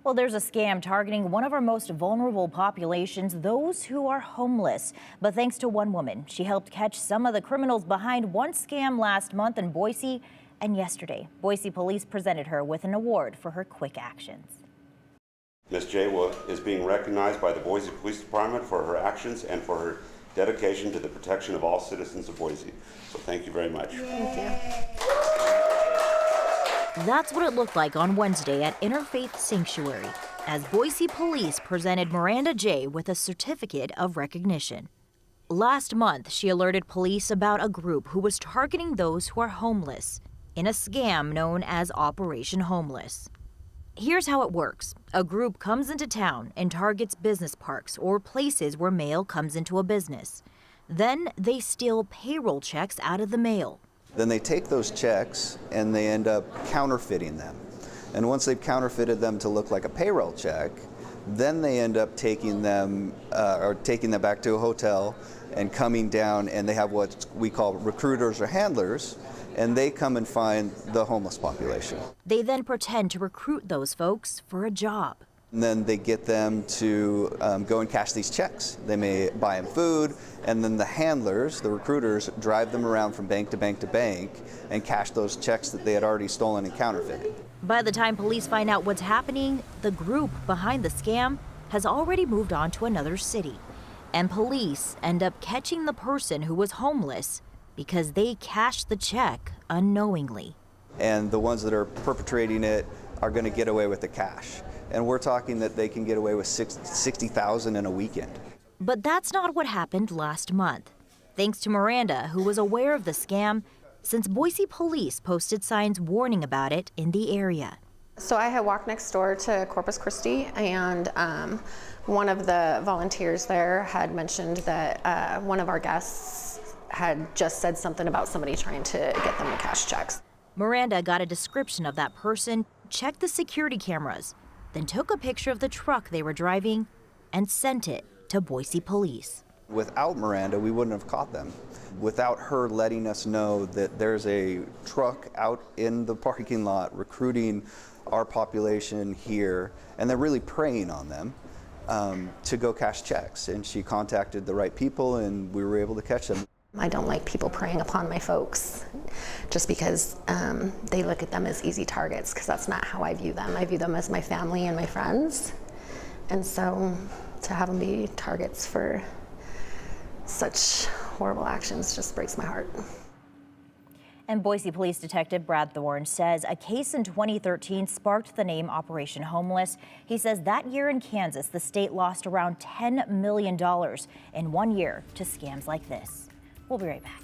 Well, there's a scam targeting one of our most vulnerable populations, those who are homeless. But thanks to one woman, she helped catch some of the criminals behind one scam last month in Boise. And yesterday, Boise Police presented her with an award for her quick actions. Ms. J is being recognized by the Boise Police Department for her actions and for her dedication to the protection of all citizens of Boise. So thank you very much. Thank you. That's what it looked like on Wednesday at Interfaith Sanctuary, as Boise Police presented Maranda J with a certificate of recognition. Last month, she alerted police about a group who was targeting those who are homeless in a scam known as Operation Homeless. Here's how it works. A group comes into town and targets business parks or places where mail comes into a business. Then they steal payroll checks out of the mail. Then they take those checks and they end up counterfeiting them. And once they've counterfeited them to look like a payroll check, then they end up taking them back to a hotel and coming down, and they have what we call recruiters or handlers, and they come and find the homeless population. They then pretend to recruit those folks for a job. And then they get them to go and cash these checks. They may buy them food, and then the handlers, the recruiters, drive them around from bank to bank to bank and cash those checks that they had already stolen and counterfeited. By the time police find out what's happening, the group behind the scam has already moved on to another city. And police end up catching the person who was homeless because they cashed the check unknowingly. And the ones that are perpetrating it are going to get away with the cash. And we're talking that they can get away with $60,000 in a weekend. But that's not what happened last month. Thanks to Maranda, who was aware of the scam, since Boise Police posted signs warning about it in the area. So I had walked next door to Corpus Christi, and one of the volunteers there had mentioned that one of our guests had just said something about somebody trying to get them to cash checks. Maranda got a description of that person, checked the security cameras, then took a picture of the truck they were driving and sent it to Boise Police. Without Maranda, we wouldn't have caught them. Without her letting us know that there's a truck out in the parking lot recruiting our population here, and they're really preying on them to go cash checks. And she contacted the right people, and we were able to catch them. I don't like people preying upon my folks just because they look at them as easy targets, because that's not how I view them. I view them as my family and my friends. And so to have them be targets for such horrible actions just breaks my heart. And Boise Police Detective Brad Thorne says a case in 2013 sparked the name Operation Homeless. He says that year in Kansas, the state lost around $10 million in 1 year to scams like this. We'll be right back.